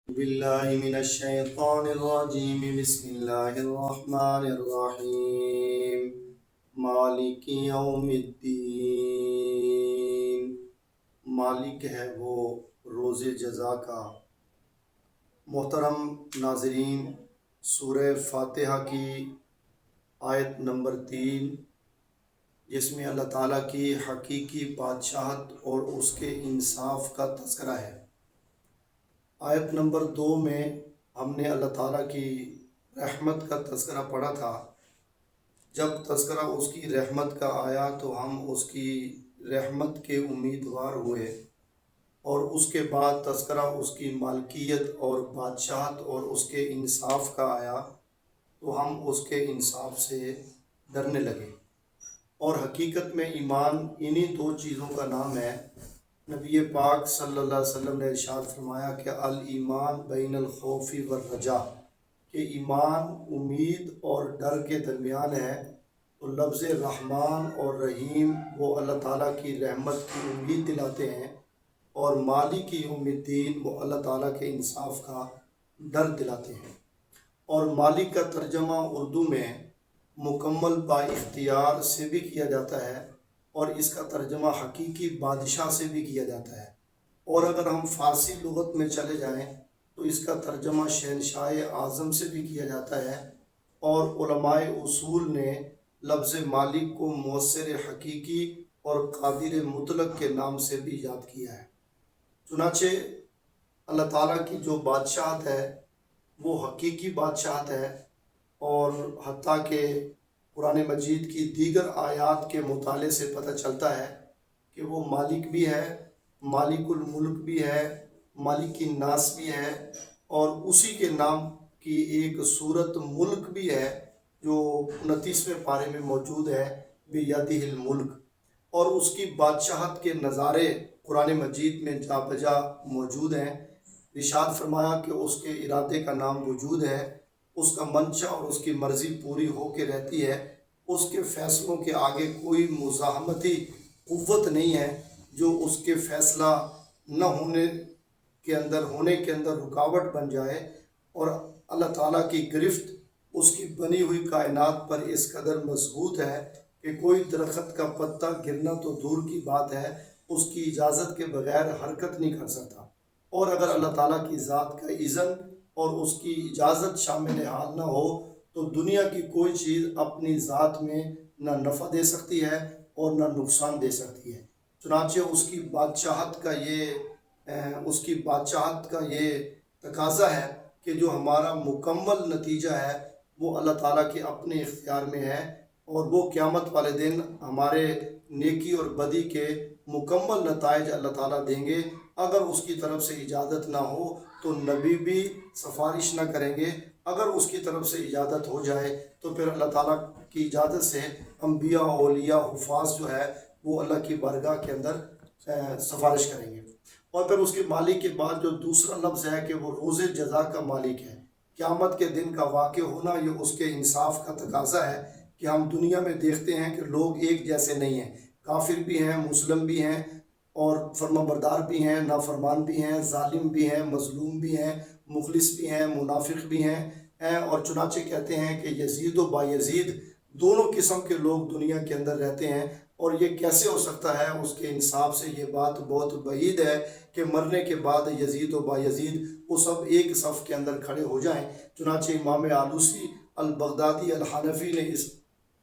بالله من الشيطان الرجيم بسم الله الرحمن الرحيم مالک یوم الدین، مالک ہے وہ روز جزا کا۔ محترم ناظرین، سورہ فاتحہ کی آیت نمبر 3، جس میں اللہ تعالیٰ کی حقیقی بادشاہت اور اس کے انصاف کا تذکرہ ہے۔ آیت نمبر 2 میں ہم نے اللہ تعالیٰ کی رحمت کا تذکرہ پڑھا تھا۔ جب تذکرہ اس کی رحمت کا آیا تو ہم اس کی رحمت کے امیدوار ہوئے، اور اس کے بعد تذکرہ اس کی مالکیت اور بادشاہت اور اس کے انصاف کا آیا تو ہم اس کے انصاف سے ڈرنے لگے۔ اور حقیقت میں ایمان انہی 2 چیزوں کا نام ہے۔ نبی پاک صلی اللہ علیہ وسلم نے ارشاد فرمایا کہ الایمان بین الخوف والرجاء، کہ ایمان امید اور ڈر کے درمیان ہے۔ تو لفظ رحمان اور رحیم وہ اللہ تعالیٰ کی رحمت کی امید دلاتے ہیں، اور مالک یوم الدین وہ اللہ تعالیٰ کے انصاف کا ڈر دلاتے ہیں۔ اور مالک کا ترجمہ اردو میں مکمل با اختیار سے بھی کیا جاتا ہے، اور اس کا ترجمہ حقیقی بادشاہ سے بھی کیا جاتا ہے۔ اور اگر ہم فارسی لغت میں چلے جائیں تو اس کا ترجمہ شہنشاہ اعظم سے بھی کیا جاتا ہے، اور علماء اصول نے لفظ مالک کو مؤثر حقیقی اور قادر مطلق کے نام سے بھی یاد کیا ہے۔ چنانچہ اللہ تعالیٰ کی جو بادشاہت ہے وہ حقیقی بادشاہت ہے، اور حتیٰ کہ قرآن مجید کی دیگر آیات کے مطالعے سے پتہ چلتا ہے کہ وہ مالک بھی ہے، مالک الملک بھی ہے، مالک الناس بھی ہے، اور اسی کے نام کی ایک صورت ملک بھی ہے جو 29ویں پارے میں موجود ہے، بیدہ الملک۔ اور اس کی بادشاہت کے نظارے قرآن مجید میں جا بجا موجود ہیں۔ ارشاد فرمایا کہ اس کے ارادے کا نام وجود ہے، اس کا منشا اور اس کی مرضی پوری ہو کے رہتی ہے، اس کے فیصلوں کے آگے کوئی مزاحمتی قوت نہیں ہے جو اس کے فیصلہ نہ ہونے کے اندر رکاوٹ بن جائے۔ اور اللہ تعالیٰ کی گرفت اس کی بنی ہوئی کائنات پر اس قدر مضبوط ہے کہ کوئی درخت کا پتا گرنا تو دور کی بات ہے، اس کی اجازت کے بغیر حرکت نہیں کر سکتا۔ اور اگر اللہ تعالیٰ کی ذات کا اذن اور اس کی اجازت شامل حال نہ ہو تو دنیا کی کوئی چیز اپنی ذات میں نہ نفع دے سکتی ہے اور نہ نقصان دے سکتی ہے۔ چنانچہ اس کی بادشاہت کا یہ تقاضا ہے کہ جو ہمارا مکمل نتیجہ ہے وہ اللہ تعالیٰ کے اپنے اختیار میں ہے، اور وہ قیامت والے دن ہمارے نیکی اور بدی کے مکمل نتائج اللہ تعالیٰ دیں گے۔ اگر اس کی طرف سے اجازت نہ ہو تو نبی بھی سفارش نہ کریں گے، اگر اس کی طرف سے اجازت ہو جائے تو پھر اللہ تعالیٰ کی اجازت سے انبیاء، اولیاء، حفاظ جو ہے وہ اللہ کی بارگاہ کے اندر سفارش کریں گے۔ اور پھر اس کے مالک کے بعد جو دوسرا لفظ ہے کہ وہ روز جزا کا مالک ہے۔ قیامت کے دن کا واقع ہونا یہ اس کے انصاف کا تقاضا ہے کہ ہم دنیا میں دیکھتے ہیں کہ لوگ ایک جیسے نہیں ہیں، کافر بھی ہیں، مسلم بھی ہیں، اور فرما بردار بھی ہیں، نافرمان بھی ہیں، ظالم بھی ہیں، مظلوم بھی ہیں، مخلص بھی ہیں، منافق بھی ہیں۔ اور چنانچہ کہتے ہیں کہ یزید و بایزید دونوں قسم کے لوگ دنیا کے اندر رہتے ہیں، اور یہ کیسے ہو سکتا ہے؟ اس کے انصاف سے یہ بات بہت بعید ہے کہ مرنے کے بعد یزید و بایزید وہ سب ایک صف کے اندر کھڑے ہو جائیں۔ چنانچہ امام آلوسی البغدادی الحنفی نے اس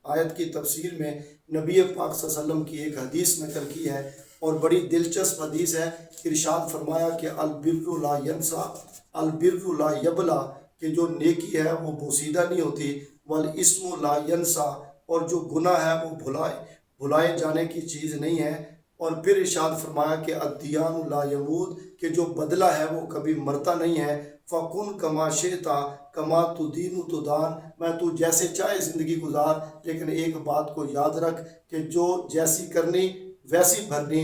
آیت کی تفسیر میں نبی پاک صلی اللہ علیہ وسلم کی ایک حدیث نقل کی ہے، اور بڑی دلچسپ حدیث ہے۔ ارشاد فرمایا کہ البر لا ینسا، البر لا یبلا، کہ جو نیکی ہے وہ بوسیدہ نہیں ہوتی، والاسم لا ینسا، اور جو گناہ ہے وہ بھلائے جانے کی چیز نہیں ہے۔ اور پھر ارشاد فرمایا کہ الدیان لا یموت، کہ جو بدلہ ہے وہ کبھی مرتا نہیں ہے۔ فَكُنْ كَمَا شِئْتَ كَمَا تُدِينُ تُدَانُ، میں تو جیسے چاہے زندگی گزار، لیکن ایک بات کو یاد رکھ کہ جو جیسی کرنی ویسی بھرنی،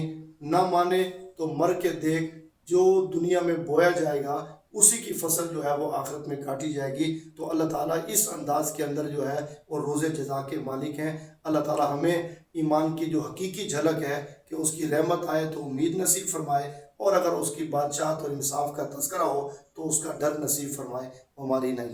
نہ مانے تو مر کے دیکھ، جو دنیا میں بویا جائے گا اسی کی فصل جو ہے وہ آخرت میں کاٹی جائے گی۔ تو اللہ تعالیٰ اس انداز کے اندر جو ہے وہ روز جزا کے مالک ہیں۔ اللہ تعالیٰ ہمیں ایمان کی جو حقیقی جھلک ہے کہ اس کی رحمت آئے تو امید نصیب فرمائے، اور اگر اس کی بادشاہت اور انصاف کا تذکرہ ہو تو اس کا ڈر نصیب فرمائے. ہماری نئی